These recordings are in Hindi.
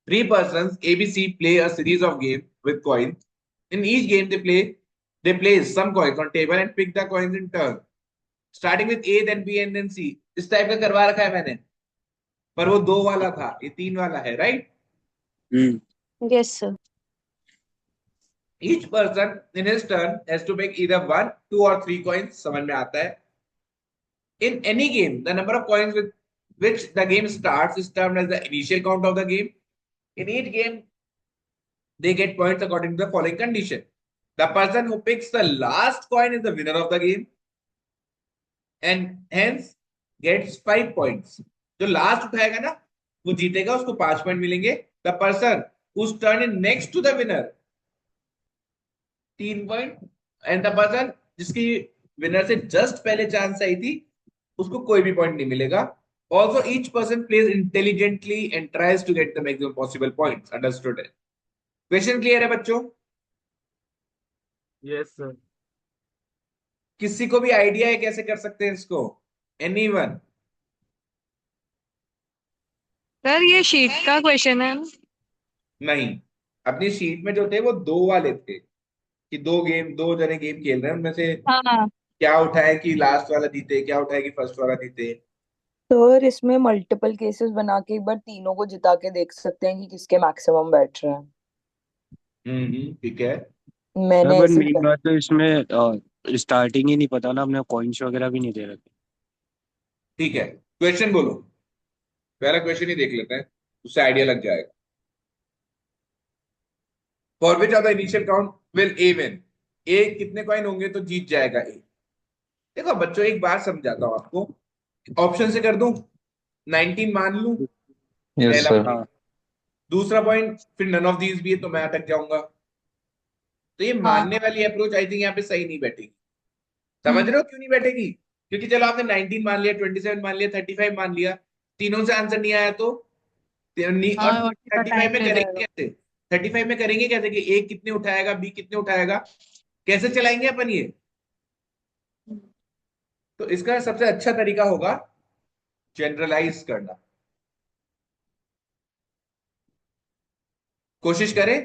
Three persons ABC play a series of games with coins. In each game they place some coins on table and pick the coins in turn. Starting with A, then B and then C. इस टाइप का करवा रखा है मैंने, पर वो दो वाला था, ये तीन वाला है, right? Hmm Yes, sir. Each person in his turn has to pick either one, two or three coins. समझ में आता है? In any game, the number of coins with which the game starts is termed as the initial count of the game. In each game, they get points according to the following condition. The person who picks the last coin is the winner of the game and hence gets 5 points. जो लास्ट उठाएगा ना वो जीतेगा, उसको 5 पॉइंट मिलेंगे. The person whose turn is next to the winner 3 point and the person जिसकी विनर से जस्ट पहले चांस आई थी उसको कोई भी पॉइंट नहीं मिलेगा. Also, each person plays intelligently and tries to get the maximum possible points. Understood? Question clear है बच्चों? Yes sir. किसी को भी आइडिया है कैसे कर सकते हैं इसको? एनीवन? सर ये शीट का क्वेश्चन है ना? नहीं, अपनी शीट में जो थे वो दो वाले थे कि दो जने गेम खेल रहे हैं, उनमें से हाँ. क्या उठाए कि लास्ट वाला जीते, क्या उठाए कि फर्स्ट वाला जीते. सर इसमें मल्टीपल केसेस बना के एक बार तीनों को जिता के देख सकते हैं कि किसके मैक्सिमम बैठ रहे हैं. ठीक है. मैंने बट ऐसे मेन बात तो इसमें स्टार्टिंग ही नहीं पता ना, अपने कॉइन्स वगैरह भी नहीं दे रखे. ठीक है, क्वेश्चन बोलो. पहला क्वेश्चन ही देख लेते हैं, उससे आइडिया लग जाएगा. For which of the initial count will A win? A कितने कॉइन होंगे तो जीत जाएगा ए? देखो बच्चों, एक बात समझाता हूं आपको. ऑप्शन से कर दूं? 19 मान लूं, यस पहला सर. पॉइंट. दूसरा पॉइंट, फिर नन ऑफ दीज भी है तो मैं अटक जाऊंगा. तो ये मानने वाली अप्रोच आई थिंक यहाँ पे सही नहीं बैठेगी. समझ रहे हो क्यों नहीं बैठेगी? क्योंकि चलो आपने 19 मान लिया, 27 मान लिया, 35 मान लिया, तीनों से आंसर नहीं आया तो और 35 में करेंगे कैसे? 35 में करेंगे कैसे कि ए कितने उठाएगा, बी कितने उठाएगा, कैसे चलाएंगे अपन ये? तो इसका सबसे अच्छा तरीका होगा जनरलाइज करना. कोशिश करें.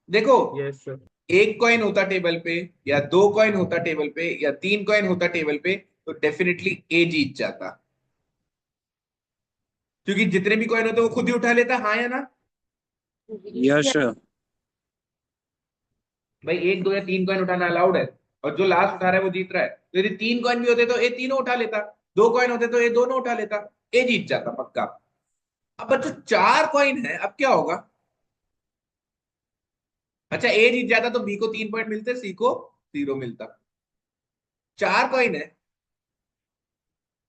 देखो, यस सर. एक कॉइन होता टेबल पे या दो कॉइन होता टेबल पे या तीन कॉइन होता टेबल पे तो डेफिनेटली ए जीत जाता, क्योंकि जितने भी कॉइन होते वो खुद ही उठा लेता. हाँ या ना? Yes sir. भाई एक दो या तीन कॉइन उठाना अलाउड है, और जो लास्ट उठा रहा है वो जीत रहा है. तो यदि तीन कॉइन भी होते तो ए तीनों उठा लेता, दो कॉइन होते तो ए दोनों उठा लेता, ए जीत जाता पक्का. अब बच्चों चार कॉइन है, अब क्या होगा? अच्छा, ए जीत जाता तो बी को 3 पॉइंट मिलते, सी को 0 मिलता. चार कॉइन है,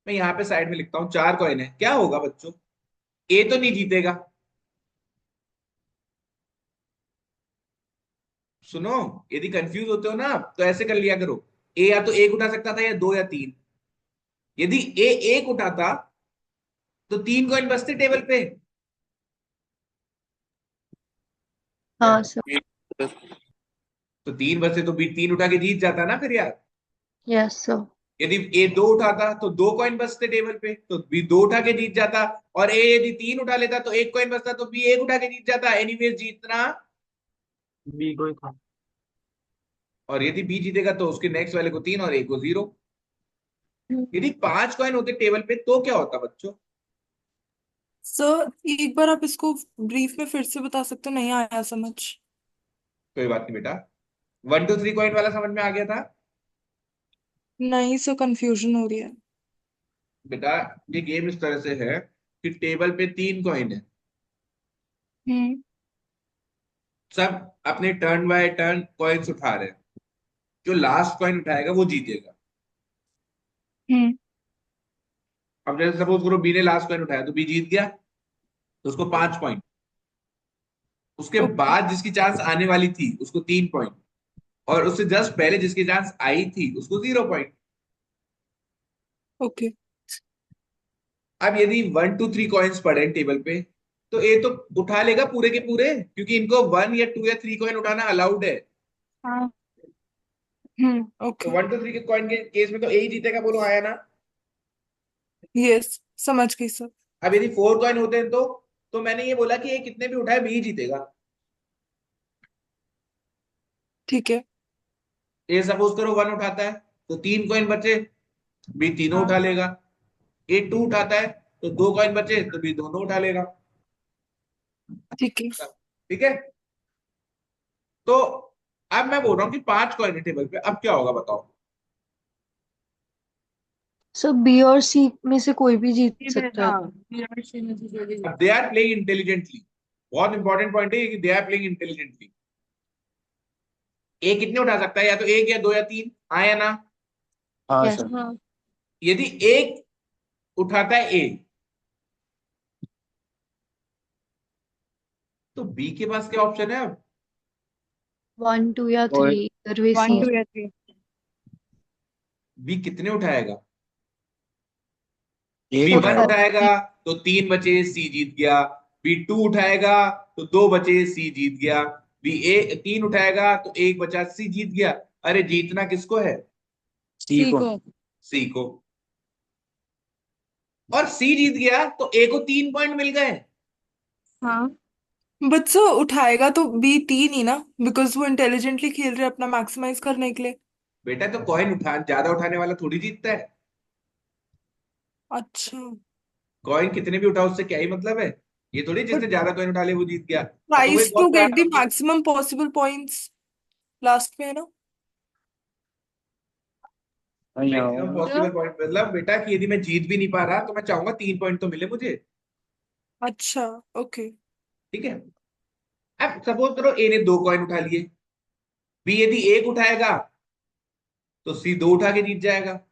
मैं यहाँ पे साइड में लिखता हूं, चार कॉइन है. क्या होगा बच्चों? ए तो नहीं जीतेगा. सुनो, यदि कंफ्यूज होते हो ना आप तो ऐसे कर लिया करो. ए या तो एक उठा सकता था या दो या तीन. यदि ए एक उठाता तो तीन कॉइन बचते टेबल पे. हाँ सर. तो तीन बचते तो बी तीन उठा के जीत जाता ना फिर यार. Yes sir. यदि ए दो उठाता तो दो कॉइन बचते टेबल पे तो बी दो उठा के जीत जाता, और ए यदि तीन उठा लेता तो एक कॉइन बचता तो बी एक उठा के जीत जाता. एनीवेज जीतना. बी को ही था. और यदि बी जीतेगा तो उसके नेक्स्ट वाले को 3 और ए को 0. यदि 5 कॉइन होते टेबल पे तो क्या होता बच्चों? सर एक बार आप इसको ब्रीफ में फिर से बता सकते हो, नहीं आया समझ. कोई बात नहीं बेटा, 1 2 3 कॉइन वाला समझ में आ गया था? नहीं सर, कंफ्यूजन हो रही है. बेटा ये गेम इस तरह से है कि टेबल पे 3 कॉइन है, हम्म. सब अपने टर्न बाय टर्न कॉइन्स उठा रहे हैं. जो लास्ट कॉइन उठाएगा वो जीतेगा. हम्म. अब जैसे सपोज करो बी ने लास्ट कॉइन उठाया तो बी जीत गया, तो उसको 5 पॉइंट. उसके ओके. बाद जिसकी चांस आने वाली थी उसको 3 पॉइंट, और उससे जस्ट पहले जिसकी चांस आई थी उसको 0 पॉइंट. ओके. अब यदि 1 2 3 कॉइन्स पड़े टेबल पे तो ए तो उठा लेगा पूरे के पूरे, क्योंकि इनको 1 या 2 या 3 कॉइन उठाना अलाउड है. हाँ. तो ओके. 1 2 3 के कॉइन के केस में तो ए ही जीतेगा. बोलो आया ना? यस, समझ गई सर. अब यदि 4 कॉइन होते हैं तो तो मैंने ये बोला कि ये कितने भी उठाए बी जीतेगा। ठीक है। ए सपोज करो 1 उठाता है तो 3 कॉइन बचे, बी तीनों हाँ उठा लेगा। ए 2 उठाता है तो 2 कॉइन बचे तो बी दोनों उठा लेगा। ठीक है। ठीक है। तो अब मैं बोल रहा हूँ कि 5 कॉइन है टेबल पे, अब क्या होगा बताओ। सो बी और सी में से कोई भी जीत सकता है। हाँ अब दे आर प्लेइंग इंटेलिजेंटली, बहुत इंपॉर्टेंट पॉइंट है कि दे आर प्लेइंग इंटेलिजेंटली। ए कितने उठा सकता है, या तो एक या दो या तीन, हाँ या ना। हाँ यस। सर। हाँ यदि एक उठाता है ए, तो बी के पास क्या ऑप्शन है अब। 1 2 या और 3 इधर भी 1 सी। 2 या 3। बी कितने उठाएगा। एक बी तो 1 उठाएगा। उठाएगा तो 3 बचे, सी जीत गया। बी 2 उठाएगा तो 2 बचे, सी जीत गया। बी ए 3 उठाएगा तो 1 बचा, सी जीत गया। अरे जीतना किसको है, सी को। सी को। और सी जीत गया तो ए को 3 पॉइंट मिल गए। हाँ बच्चों उठाएगा तो बी 3 ही ना, बिकॉज वो इंटेलिजेंटली खेल रहे हैं अपना मैक्सिमाइज करने के लिए। बेटा तो कॉइन ज्यादा उठाने वाला थोड़ी जीतता है। अच्छा। कॉइन कितने भी उठाओ उससे क्या ही मतलब है। ये थोड़ी जिसने ज्यादा कॉइन उठा ले वो जीत गया। तो वो प्राइस एक टू बहुत गेट द पुराना। मैक्सिमम पॉसिबल पॉइंट्स लास्ट में है ना। हाँ, यहाँ मैक्सिमम होगा। पॉसिबल पॉइंट मतलब बेटा कि यदि मैं जीत भी नहीं पा रहा तो मैं चाहूंगा 3 पॉइंट तो मिले मुझे। अच्छा ओके। ठीक है। अब सपोज करो ए ने 2 कॉइन उठा लिए, बी यदि एक उठाएगा तो सी 2 उठा के जीत जाएगा।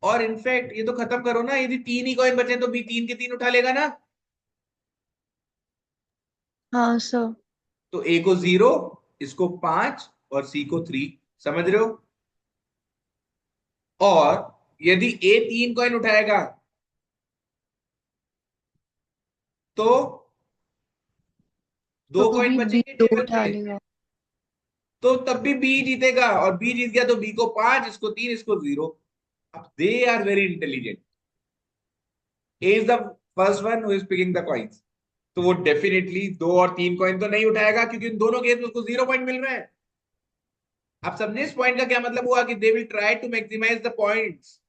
और इनफैक्ट ये तो खत्म करो ना, यदि 3 ही कॉइन बचे तो बी 3 के 3 उठा लेगा ना। हाँ सर। तो ए को 0, इसको 5 और सी को 3। समझ रहे हो। और यदि ए 3 कॉइन उठाएगा तो तो 2 कॉइन भी बी बचेंगे 2 टेबल उठा पे। लेगा। तो तब भी बी जीतेगा, और बी जीत गया तो बी को 5, इसको 3, इसको 0। अब they are very intelligent. A is the first one who is picking the coins. तो वो डेफिनेटली 2 और 3 कॉइन तो नहीं उठाएगा, क्योंकि इन दोनों केस में उसको 0 पॉइंट मिल रहे हैं। अब समझे इस पॉइंट का क्या मतलब हुआ, कि they will try to maximise the points.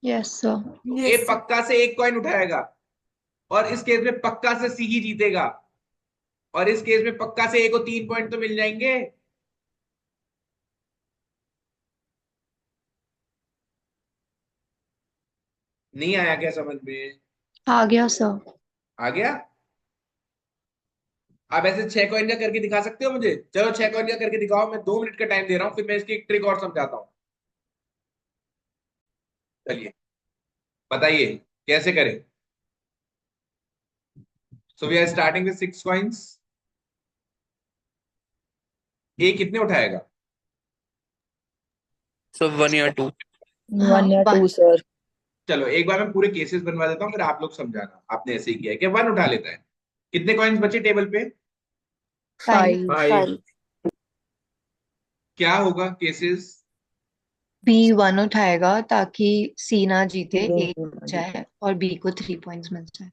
Yes sir. तो ए यस। पक्का से 1 कॉइन उठाएगा, और इस केस में पक्का से सी ही जीतेगा, और इस केस में पक्का से ए को 3 पॉइंट तो मिल जाएंगे। नहीं आया क्या समझ में। आ गया सर। आ गया। आप ऐसे 6 कॉइन का करके दिखा सकते हो मुझे, चलो 6 कॉइन का करके दिखाओ, मैं 2 मिनट का टाइम दे रहा हूं, फिर मैं इसकी एक ट्रिक और समझाता हूं। चलिए बताइए कैसे करें। So we are starting with 6 coins. A कितने उठाएगा। So 1 या 2। 1 या 2 1 सर। चलो एक बार मैं पूरे केसेस बनवा देता हूँ, फिर आप लोग समझाना। आपने ऐसे ही किया है कि 1 उठा लेता है। कितने कॉइन्स बचे टेबल पे। 5 5। 5। क्या होगा केसेस। बी 1 उठाएगा ताकि सी ना जीते, ए दोनों जीत जाए और बी को 3 पॉइंट्स मिल जाए।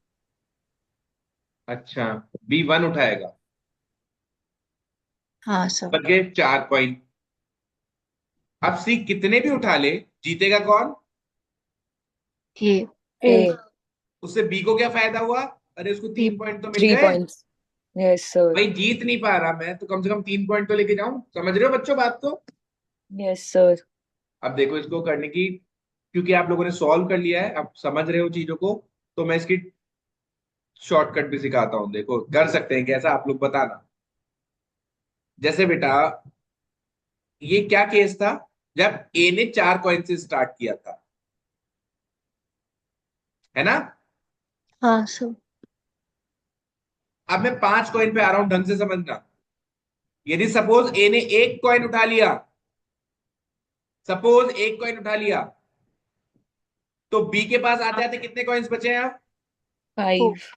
अच्छा, बी 1 उठाएगा, हाँ सर। बच गए 4 कॉइन। अब सी कितने भी उठा ले, जीतेगा कौन। ए। ए। उससे बी को क्या फायदा हुआ, अरे उसको 3 पॉइंट तो मिल 3 गए। पॉइंट्स। Yes sir. भाई जीत नहीं पा रहा मैं, तो कम से कम 3 पॉइंट तो लेके जाऊं। समझ रहे हो बच्चों बात को। Yes sir. अब देखो इसको करने की, क्योंकि आप लोगों ने सॉल्व कर लिया है, अब समझ रहे हो चीजों को, तो मैं इसकी शॉर्टकट भी सिखाता हूँ। देखो कर सकते हैं कैसा, आप लोग बताना। जैसे बेटा ये क्या केस था, जब ए ने 4 कॉइन से स्टार्ट किया था, है ना। हाँ सर। अब मैं 5 कॉइन पे आ रहा हूं, ढंग से समझना। यदि सपोज ए ने 1 कॉइन उठा लिया, सपोज 1 कॉइन उठा लिया, तो बी के पास आते आते कितने कॉइन्स बचे हैं अब। 5।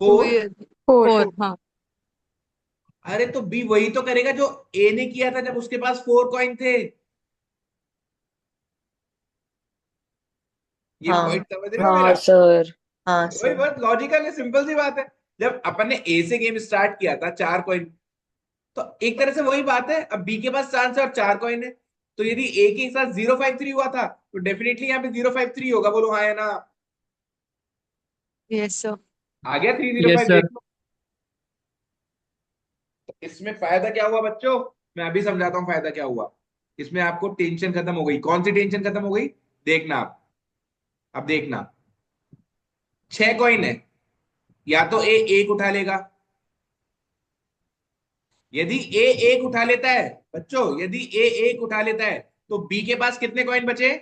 4। 4। हाँ अरे तो बी वही तो करेगा जो ए ने किया था जब उसके पास 4 कॉइन थे। ये हाँ पॉइंट समझ रहे हो हाँ मेरा? सर। हाँ वही सर। बहुत लॉजिकल है, सिंपल सी बात है। जब अपन ने ए से गेम स्टार्ट किया था 4 कॉइन, तो एक तरह से वही बात है। अब बी के पास चांस है और 4 कॉइन है, तो यदि ए के साथ 053 हुआ था तो डेफिनेटली यहाँ पे 053 होगा। बोलो हाँ या ना? Yes sir. आ गया यस 305 सर। देख लो। तो इसमें फायदा क्या हुआ बच्चों? मैं अभी समझाता हूँ फायदा क्या हुआ। इसमें आपको टेंशन खत्म हो गई। कौन सी टेंशन खत्म हो गई? देखना आप, अब देखना। 6 कॉइन है, या तो ए एक उठा लेगा। यदि ए एक उठा लेता है बच्चों, यदि ए एक उठा लेता है, तो बी के पास कितने कॉइन बचे?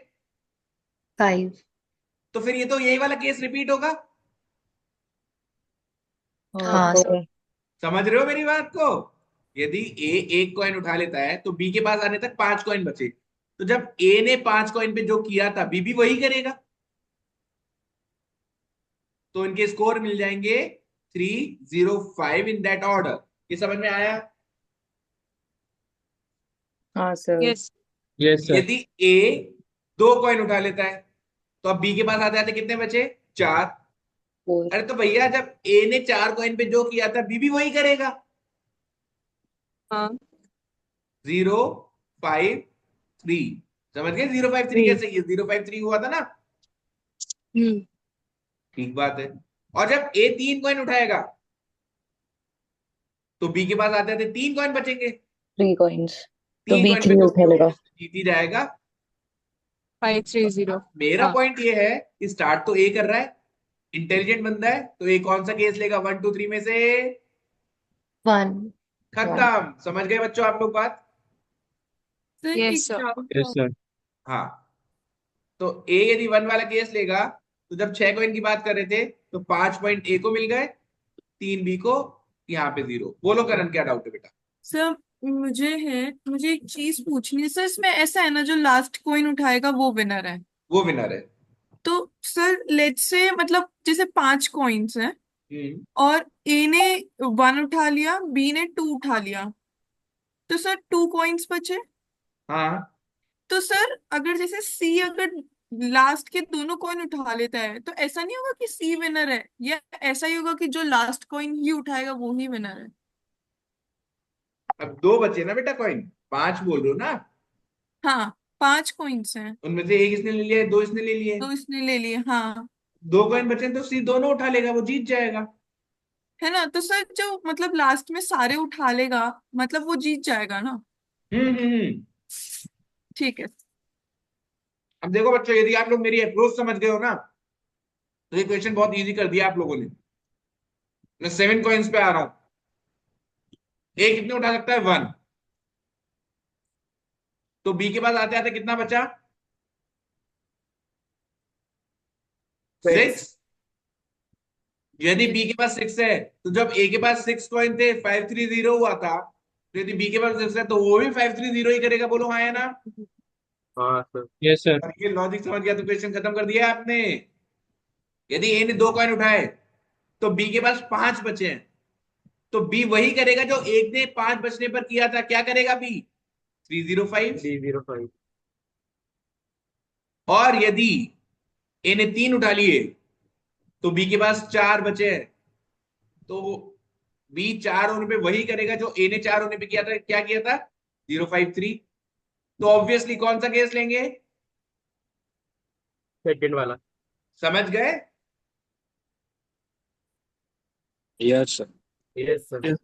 5। तो फिर ये तो यही वाला केस रिपीट होगा। हाँ हाँ सर। सर। समझ रहे हो मेरी बात को? यदि ए एक कॉइन उठा लेता है तो बी के पास आने तक 5 कॉइन बचे। तो जब ए ने 5 कॉइन पे जो किया था, बी भी वही करेगा। तो इनके स्कोर मिल जाएंगे 305 इन दैट ऑर्डर। ये समझ में आया? हाँ सर। यस। Yes sir. यदि ए 2 कॉइन उठा लेता है, तो अब बी के पास आते आते कितने बचे? 4। 4। अरे तो भैया जब ए ने 4 कॉइन पे जो किया था, बी भी वही करेगा। हाँ। 053। समझ गए? 053 कैसे? ये 053 हुआ था ना। हम्म। ठीक बात है। और जब ए 3 कॉइन उठाएगा, तो बी के पास आते आते 3 कॉइन बचेंगे। 3 कॉइन्स। तो तीन बी कॉइन पे 3 जो उठा लेगा। जीत ही जाएगा। 530। मेरा हाँ। पॉइंट ये है कि स्टार्ट तो ए कर रहा है, इंटेलिजेंट बंदा है, तो ए कौन सा केस लेगा 1 2 3 में से? 1। खत्म। समझ गए बच्चों आप लोग बात? सर यस एक सर। Doubt yes sir. हाँ। तो ए यदि 1 वाला केस लेगा, तो जब 6 कॉइन की बात कर रहे थे, तो 5 पॉइंट ए को मिल गए, 3 बी को, यहाँ पे 0। बोलो करण, क्या डाउट है बेटा? सर मुझे एक चीज पूछनी है सर। इसमें ऐसा है ना, जो लास्ट कॉइन उठाएगा वो विनर है। वो विनर है। तो सर लेट्स से मतलब जैसे 5 कॉइन्स हैं हम्म। और ए ने 1 उठा लिया, बी ने 2 उठा लिया, तो सर 2 कॉइन्स बचे। हाँ। तो सर अगर जैसे सी अगर लास्ट के दोनों कॉइन उठा लेता है, तो ऐसा नहीं होगा कि सी विनर है, या ऐसा ही होगा कि जो लास्ट कॉइन ही उठाएगा वो ही विनर है? अब 2 बचे ना बेटा कॉइन, 5 बोल रहे हो ना? हाँ, 5 कॉइन्स हैं। उनमें से एक इसने ले लिया है, 2 इसने ले लिए। तो इसने ले लिए, हाँ। 2 कॉइन बचे हैं, तो सी दोनों उठा लेगा, वो जीत जाएगा। है ना? तो सर जो मतलब लास्ट में सारे उठा लेगा, मतलब वो जीत जाएगा ना? हम्म। ठीक है। अब देखो बच्चों, यदि आप लोग मेरी अप्रोच समझ गए हो ना, तो ये क्वेश्चन बहुत इजी कर दिया आप लोगों ने। मैं 7 कॉइन्स पे आ रहा हूं। ए कितने उठा सकता है? 1। तो बी के पास आते आते कितना बचा? 6। यदि बी के पास 6 है, तो जब ए के पास 6 कॉइन थे, 530 हुआ था, तो यदि बी के पास 6 है, तो वो भी 530 ही करेगा। बोलो हाँ या ना? हाँ सर। Yes sir. और ये लॉजिक समझ गया तो क्वेश्चन खत्म कर दिया आपने। यदि ए ने 2 कॉइन उठाए, तो बी के पास 5 बचे हैं, तो बी वही करेगा जो एक ने 5 बचने पर किया था। क्या करेगा बी? 305। 305। और यदि ए ने 3 उठा लिए, तो बी के पास 4 बचे हैं, तो बी 4 होने पे वही करेगा जो ए ने 4 होने पे किया था। क्या किया था? 053। तो ऑब्वियसली कौन सा केस लेंगे? सेकंड वाला। समझ गए? Yes sir. Yes sir.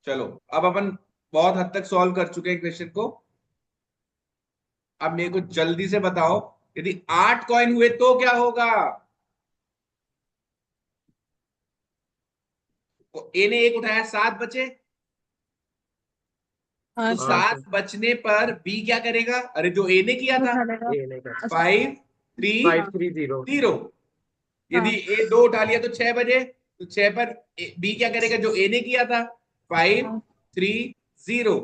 चलो, अब अपन बहुत हद तक सॉल्व कर चुके हैं क्वेश्चन को। अब मेरे को जल्दी से बताओ, यदि 8 कॉइन हुए तो क्या होगा? तो ए ने एक उठाया, 7 बचे। हाँ तो सर। हाँ 7 सर। बचने पर बी क्या करेगा? अरे जो ए ने किया था, उठा लेगा। ये नहीं कर। 530। 530। यदि हाँ। ए 2 उठा लिया तो 6 बजे, तो 6 पर बी क्या करेगा जो ए ने किया था? फाइव हाँ। Three zero.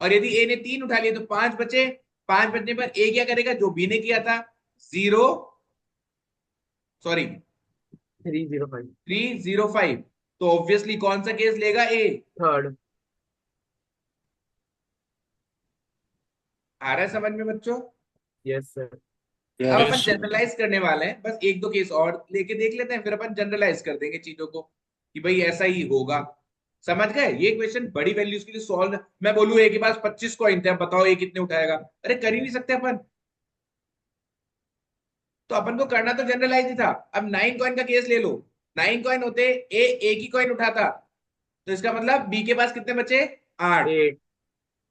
और यदि ए ने 3 उठा लिया तो 5 बचे। 5 बचने पर ए क्या करेगा जो बी ने किया था? 0, सॉरी, 305। 305। तो ऑब्वियसली कौन सा केस लेगा? ए। थर्ड। आ रहा है समझ में बच्चों? Yes sir. अब अपन यस जनरलाइज करने वाले हैं, बस एक दो केस और लेके देख लेते हैं, फिर अपन जनरलाइज कर देंगे चीजों को कि भाई ऐसा ही होगा। समझ गए? ये क्वेश्चन बड़ी वैल्यूज के लिए सॉल्व। मैं बोलूँ ए के पास 25 कॉइन थे, अब बताओ ए कितने उठाएगा? अरे कर ही नहीं सकते अपन, तो अपन को करना तो जनरलाइज ही था। अब 9 कॉइन का केस ले लो, 9 कॉइन होते, ए एक ही कॉइन उठाता, तो इसका मतलब बी के पास कितने बचे? 8। 8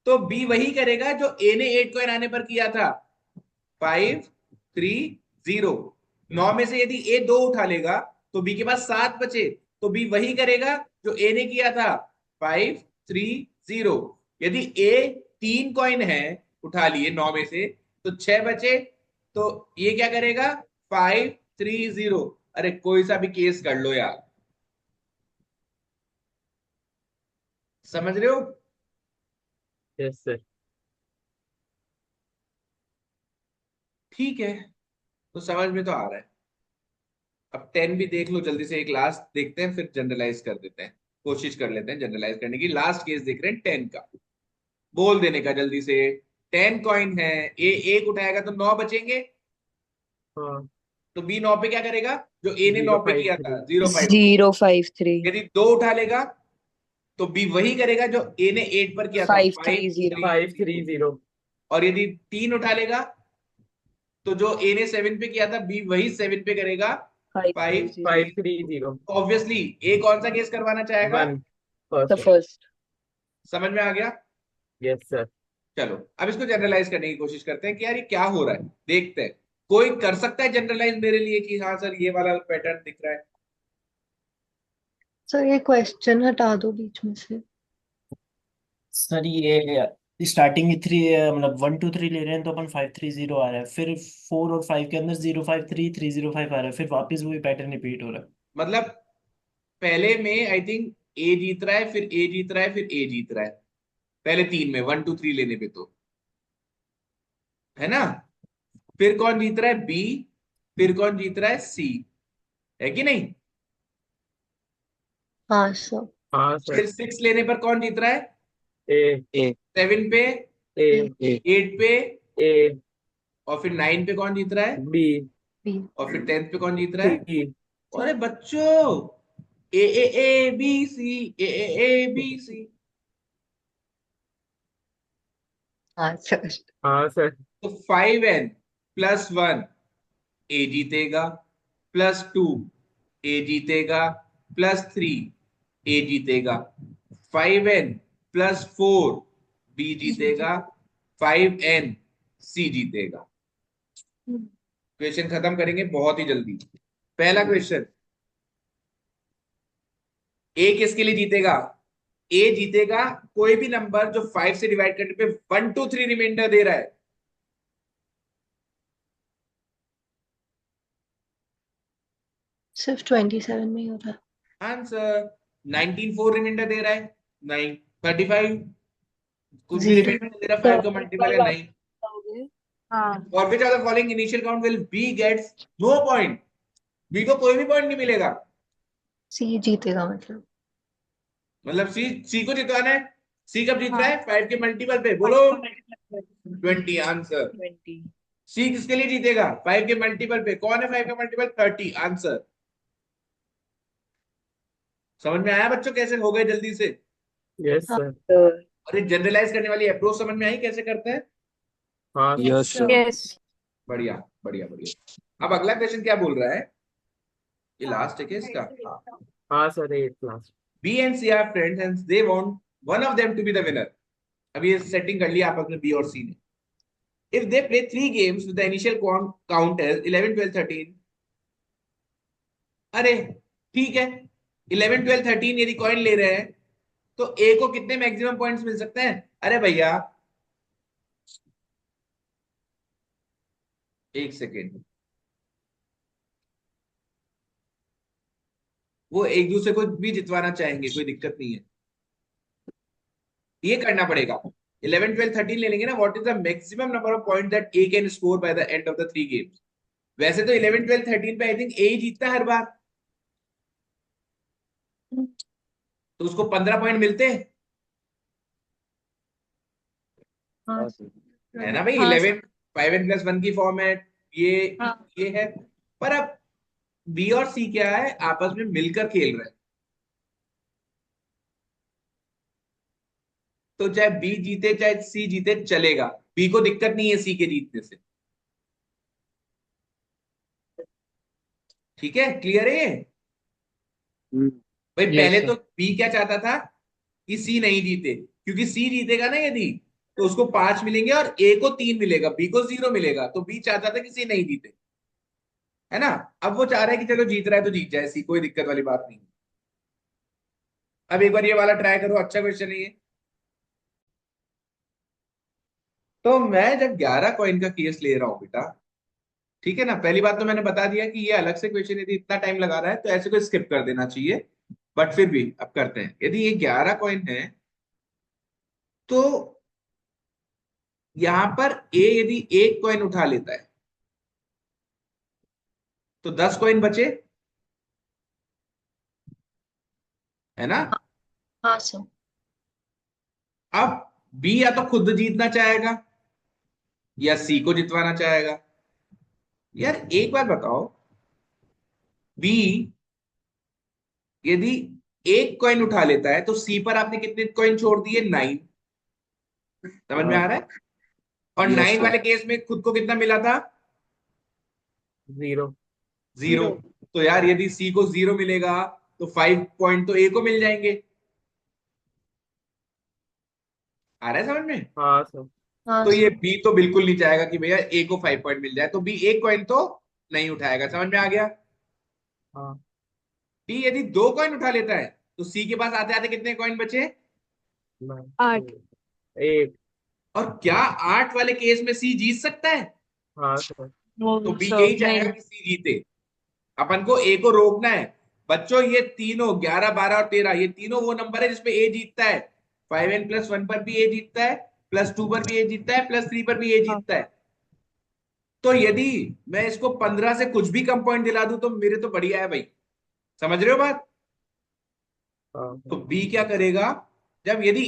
तो बी वही करेगा जो ए ने 8 कॉइन आने पर किया था, 5 3 0। 9 में से यदि ए 2 उठा लेगा तो बी के पास 7 बचे, तो बी वही करेगा जो ए ने किया था, 5 3 0। यदि ए 3 कॉइन है उठा लिए 9 में से, तो 6 बचे, तो ये क्या करेगा? 5 3 0। अरे कोई सा भी केस कर लो यार, समझ रहे हो? Yes sir. ठीक है, तो समझ में तो आ रहा है। अब 10 भी देख लो जल्दी से, एक लास्ट देखते हैं फिर जनरलाइज कर देते हैं, कोशिश कर लेते हैं जनरलाइज करने की। लास्ट केस देख रहे हैं 10 का, बोल देने का जल्दी से। 10 कॉइन है, ए एक उठाएगा तो 9 बचेंगे, हाँ तो बी 9 पे क्या करेगा जो ए ने 9 पे किया था? 053 053। 053 यदि 2 उठा लेगा तो बी वही करेगा जो ए ने 8 पर किया था, 530 530। और यदि 3 उठा लेगा तो जो ए ने 7 पे किया था बी वही 7 पे करेगा, 5 530 530 ऑब्वियसली ए कौन सा केस करवाना चाहेगा? 1 the फर्स्ट। first समझ में आ गया? Yes sir. चलो अब इसको जनरलाइज करने की कोशिश करते हैं कि यार ये क्या हो रहा है, देखते हैं। कोई कर सकता है जनरलाइज मेरे लिए कि हाँ सर ये वाला पैटर्न दिख रहा है? सर ये क्वेश्चन हटा दो बीच में से। सर ये स्टार्टिंग की थ्री मतलब 1 2 3 ले रहे हैं तो अपन 530 आ रहा है, फिर 4 और 5 के अंदर 053 305 आ रहा है, फिर वापस वही पैटर्न रिपीट हो रहा है। मतलब पहले में आई थिंक ए जीत रहा है, फिर ए जीत रहा है, फिर ए जीत रहा है, पहले 3 में 1 2 3 लेने पे, तो है ना? फिर कौन जीत रहा है? बी। फिर कौन जीत रहा है? सी। है कि नहीं? हाँ सर। हाँ सर। फिर 6 लेने पर कौन जीत रहा है? ए 7 पे, ए ए 8 पे, ए और फिर 9 पे कौन जीत रहा है? B B. और फिर 10th पे कौन जीत रहा है? सी। अरे बच्चों, A B C, A B C. हाँ सर। हाँ सर। तो 5n प्लस 1 ए जीतेगा, प्लस 2 ए जीतेगा, प्लस 3 ए जीतेगा, 5n प्लस 4 बी जीतेगा, 5n सी जीतेगा। क्वेश्चन खत्म करेंगे बहुत ही जल्दी। पहला क्वेश्चन, ए किसके लिए जीतेगा? ए जीतेगा कोई भी नंबर जो 5 से डिवाइड करने पे 1 2 3 रिमाइंडर दे रहा है। सिर्फ 27 में ही हो रहा है। आंसर 19 4 रिमाइंडर दे रहा है, 9 35 कुछ भी जीरो। रिमाइंडर दे रहा है, 5 का मल्टीपल है 9। हाँ और which of the following initial count will B gets no point? B को कोई भी पॉइंट नहीं मिलेगा, सी जीतेगा मतलब सी को जितवाना है। सी कब जीत हाँ। रहा है? 5 के मल्टीपल पे, बोलो 20। आंसर 20 सी किसके लिए जीतेगा? 5 के मल्टीपल पे। कौन है 5 का मल्टीपल? 30। आंसर समझ में आया बच्चों कैसे हो गए जल्दी से? Yes sir. सर और ये जनरलाइज करने वाली अप्रोच समझ में आई कैसे करते हैं? हाँ सर। यस सर यस बढ़िया बढ़िया बढ़िया। अब अगला क्वेश्चन क्या बोल रहा है? ये लास्ट है क्या इसका? हाँ। हाँ sir 8 class. B and C are friends and they want one of them to be the winner. अभी ये सेटिंग कर लिया आपस में B और C ने। If they play 3 games with the initial count as 11 12 13, अरे ठीक है, 11 12 13 यदि कॉइन ले रहे हैं तो A को कितने मैक्सिमम पॉइंट्स मिल सकते हैं? अरे भैया एक सेकेंड, वो एक दूसरे को भी जितवाना चाहेंगे, कोई दिक्कत नहीं है, ये करना पड़ेगा। 11 12 13 ले लेंगे ना, what is the maximum number of point that A can score by the end of the 3 games. वैसे तो 11 12 13 पे आई थिंक ए ही जीतता है हर बार, तो उसको 15 पॉइंट मिलते हैं, हाँ है ना भाई? हाँ 11 5n + 1 की फॉर्मेट, ये हाँ ये है। पर अब बी और सी क्या है, आपस में मिलकर खेल रहे हैं। तो चाहे बी जीते चाहे सी जीते चलेगा, बी को दिक्कत नहीं है सी के जीतने से। ठीक है, क्लियर है ये? भाई यस पहले सर। तो बी क्या चाहता था कि सी नहीं जीते, क्योंकि सी जीतेगा ना यदि, तो उसको 5 मिलेंगे और ए को 3 मिलेगा, बी को 0 मिलेगा। तो बी चाहता था कि सी नहीं जीते, है ना। अब वो चाह रहा है कि चलो जीत रहा है तो जीत जाए सी, कोई दिक्कत वाली बात नहीं। अब एक बार ये वाला ट्राई करो, अच्छा क्वेश्चन है ये। तो मैं जब 11 कॉइन का केस ले रहा हूं बेटा, ठीक है ना, पहली बात तो मैंने बता दिया कि ये अलग से क्वेश्चन, यदि इतना टाइम लगा रहा है तो ऐसे को स्किप कर देना चाहिए। बट फिर भी अब करते हैं। यदि ये 11 कॉइन है तो यहां पर ए यदि एक कॉइन उठा लेता है तो 10 कॉइन बचे, है ना। हाँ सर। अब बी या तो खुद जीतना चाहेगा या सी को जितवाना चाहेगा। यार एक बात बताओ, बी यदि एक कॉइन उठा लेता है तो सी पर आपने कितने कॉइन छोड़ दिए, 9। समझ में हाँ आ रहा है? और यस 9 सर। वाले केस में खुद को कितना मिला था, 0. 0। तो यार यदि सी को 0 मिलेगा तो 5 पॉइंट तो ए को मिल जाएंगे। आ रहा है समझ में? हाँ सर. हाँ तो ये सर। बी तो बिल्कुल नहीं चाहेगा कि भैया ए को 5 पॉइंट मिल जाए, तो बी एक कॉइन तो नहीं उठाएगा। समझ में आ गया? हाँ. डी यदि 2 कॉइन उठा लेता है तो सी के पास आते आते कितने कॉइन बचे, 8। 8. और क्या 8 वाले केस में सी जीत सकता है? हाँ सर. तो वो बी सर यही चाहेगा नहीं। कि सी जीते। अपन को ए को रोकना है। बच्चों ये तीनों 11, 12 और 13, ये तीनों वो नंबर है जिसपे ए जीतता है। 5n+1 पर भी ए जीतता है, +2 पर भी ए जीतता है, +3 पर भी ए हाँ जीतता है। तो यदि मैं इसको 15 से कुछ भी कम पॉइंट दिला दूं तो मेरे तो बढ़िया है भाई। समझ रहे हो बात? हाँ तो सर. बी क्या करेगा, जब यदि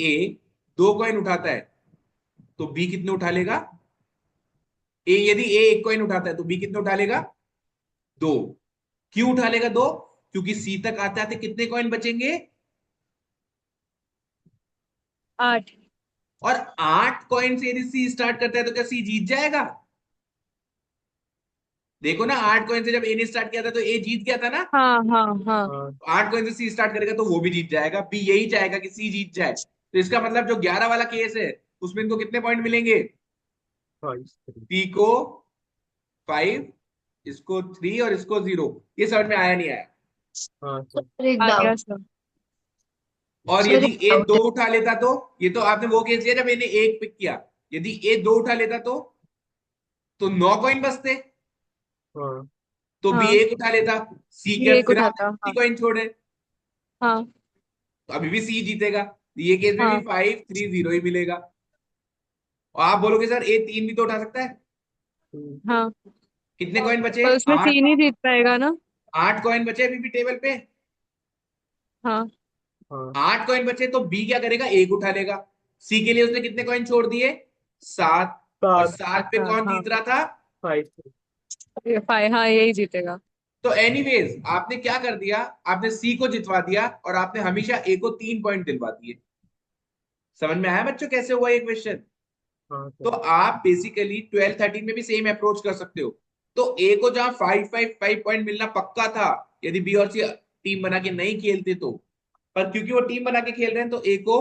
ए 2 कॉइन उठाता है तो बी कितने उठा लेगा, यदि ए एक कॉइन उठाता है तो बी कितने उठा लेगा, 2। क्यों उठा लेगा 2? क्योंकि सी तक आते आते कितने कॉइन बचेंगे, 8। और 8 कॉइन से यदि सी स्टार्ट करता है तो क्या सी जीत जाएगा? देखो ना, 8 कॉइन से जब ए ने स्टार्ट किया था तो ए जीत गया था ना। हाँ हाँ हाँ। हाँ. 8 कॉइन से सी स्टार्ट करेगा तो वो भी जीत जाएगा। बी यही चाहेगा कि सी जीत जाए। तो इसका मतलब जो 11 वाला केस है उसमें इनको कितने पॉइंट मिलेंगे, 5. सी को 5, इसको 3 और इसको 0। ये समझ में आया नहीं आया? हाँ सर. सर एक आ गया डाउट। सर। और सर यदि एक ए डाउट 2 है। उठा लेता तो, ये तो आपने वो केस लिया जब मैंने एक पिक किया। यदि ए 2 उठा लेता तो 9 कॉइन बचते। हाँ. तो बी हाँ एक उठा लेता, सी के ये एक फिर आपने उठाता। कितनी हाँ कॉइन छोड़े, हाँ तो अभी भी सी जीतेगा। तो ये केस में भी हाँ 5, 3, 0 ही मिलेगा। और आप बोलोगे सर ए 3 भी तो उठा सकता है। हम्म, हाँ। कितने कॉइन बचे, पर उसमें 8। सी नहीं जीत पाएगा ना। 8 कॉइन बचे अभी भी टेबल पे। हाँ 8 कॉइन बचे तो बी क्या करेगा, एक उठा लेगा। सी के लिए उसने कितने कॉइन छोड़ दिए, 7। और 7. 7 पे अच्छा कौन हाँ। जीत रहा था, 5. ये 5, हाँ यही जीतेगा। तो एनीवेज आपने क्या कर दिया, आपने सी को जितवा दिया और आपने हमेशा ए को 3 पॉइंट दिलवा दिए। समझ में आया बच्चों कैसे हुआ ये क्वेश्चन? हाँ तो सर. आप बेसिकली 12, 13 में भी सेम अप्रोच कर सकते हो। तो ए को जहां 5 पॉइंट मिलना पक्का था यदि बी और सी टीम बना के नहीं खेलते तो, पर क्योंकि वो टीम बना के खेल रहे हैं तो ए को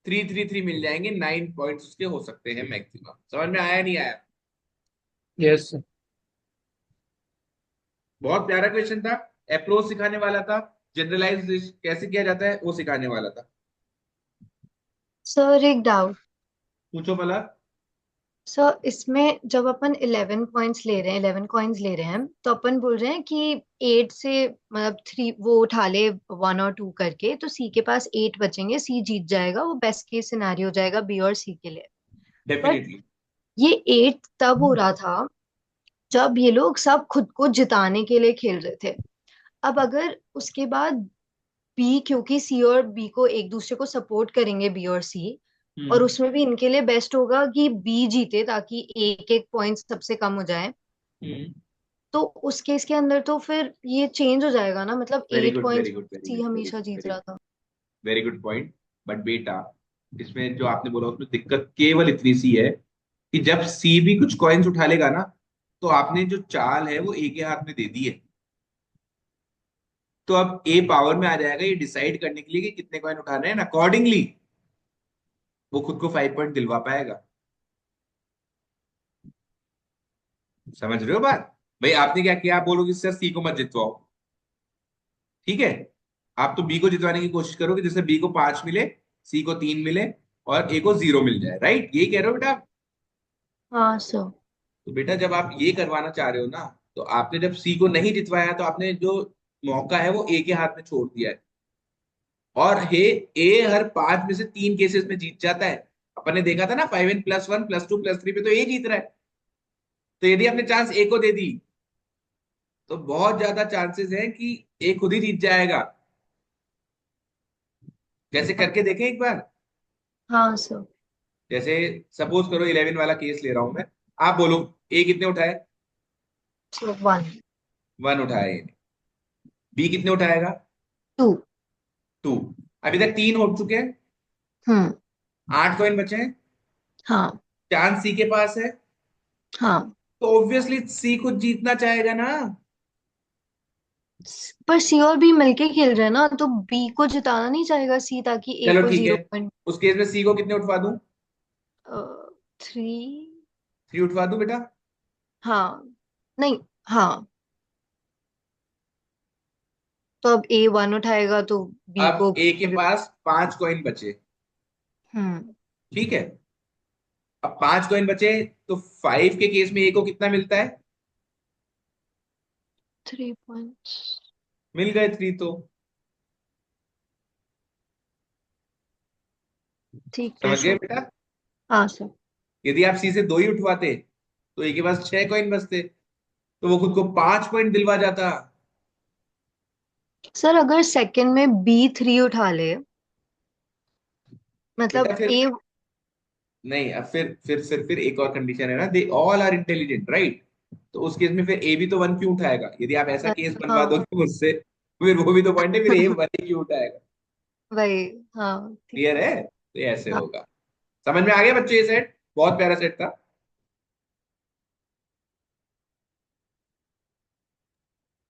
3 3 3 मिल जाएंगे। 9 पॉइंट्स उसके हो सकते हैं मैक्सिमम। समझ में आया नहीं आया? Yes sir. बहुत प्यारा क्वेश्चन था। अप्रोच सिखाने वाला था, जनरलाइज कैसे किया जाता है वो सिखाने वाला था। सर एक डाउट। पूछो भला। सर इसमें जब अपन 11 पॉइंट्स ले रहे हैं, 11 कॉइन्स ले रहे हैं, तो अपन बोल रहे हैं कि 8 से मतलब 3 वो उठा ले 1 और 2 करके, तो सी के पास 8 बचेंगे, सी जीत जाएगा। वो बेस्ट केस सिनारियो हो जाएगा बी और सी के लिए। But definitely. ये 8 तब हो रहा था जब ये लोग सब खुद को जिताने के लिए खेल रहे थे। अब अगर उसके बाद बी, क्योंकि सी और बी को एक दूसरे को सपोर्ट करेंगे, बी और सी, और उसमें भी इनके लिए बेस्ट होगा कि बी जीते ताकि एक एक पॉइंट सबसे कम हो जाए। हम्म। तो उस केस के अंदर तो फिर ये चेंज हो जाएगा ना, मतलब very 8 good, very points good, very see good, very हमेशा गुड, जीत वेरी रहा गुड, था। Very good point. बट बेटा, इसमें जो आपने बोला उसमें दिक्कत केवल इतनी सी है कि जब सी भी कुछ कॉइन्स उठा लेगा ना, तो आपने जो चाल है वो ए के हाथ में दे दी है। तो अब ए पावर में आ जाएगा ये डिसाइड करने के लिए कि कितने कॉइन उठाने हैं, अकॉर्डिंगली वो खुद को 5 पॉइंट दिलवा पाएगा। समझ रहे हो बात? भाई आपने क्या किया, आप बोलोगे सर सी को मत जितवाओ, ठीक है। आप तो बी को जितवाने की कोशिश करोगे जिससे बी को 5 मिले, सी को 3 मिले और ए को 0 मिल जाए, राइट? यही कह रहे हो बेटा आप? हाँ सर। तो बेटा जब आप ये करवाना चाह रहे हो ना, तो आपने जब सी को नहीं जितवाया तो आपने जो मौका है वो ए के हाथ में छोड़ दिया है। और हे, ए हर 5 में से 3 केसेस में जीत जाता है। अपन ने देखा था ना 5n+1+2+3 पे तो ए जीत रहा है। तो यदि आपने चांस ए को दे दी तो बहुत ज्यादा चांसेस है कि ए खुद ही जीत जाएगा। जैसे करके देखें एक बार। हाँ सर। जैसे सपोज करो 11 वाला केस ले रहा हूं मैं। आप बोलो ए कितने उठाए? सो 1 1 उठाए ए। बी कितने उठाएगा? 2। 2। अभी तक 3 हो चुके हैं, हम्म। 8 कॉइन बचे हैं। हाँ। चांस सी के पास है, हाँ। तो ऑब्वियसली सी खुद जीतना चाहेगा ना। पर सी और बी मिलके खेल रहे हैं ना, तो बी को जिताना नहीं चाहेगा सी ताकि ए चलो को ठीक है, 0 पॉइंट। उस केस में सी को कितने उठवा दूं? 3। 3 उठवा दूं बेटा? हाँ। नहीं। हाँ। तो अब ए 1 उठाएगा तो बी को। अब ए के पास 5 कॉइन बचे, हम्म। ठीक है। अब 5 कॉइन बचे तो 5 के केस में ए को कितना मिलता है? 3 पॉइंट। मिल गए 3 तो। ठीक है समझ गए सर। बेटा? हाँ सर। यदि आप सी से 2 ही उठवाते तो ए के पास 6 कॉइन बचते, तो वो खुद को 5 पॉइंट दिलवा जाता। सर अगर सेकंड में बी 3 उठा ले, बेटा मतलब फिर ए। नहीं, अब फिर एक और कंडीशन है ना, they all are intelligent, right? तो उस केस में फिर ए भी तो 1 क्यों उठाएगा? यदि आप ऐसा केस बनवा हाँ। दोगे मुझसे, फिर वो भी तो पॉइंट है, फिर ए 1 क्यों उठाएगा? वही। हाँ ठीक क्लियर है। है? तो ये ऐसे हाँ। होगा। समझ में आ गया बच्चे? ये सेट बहुत प्यारा सेट था।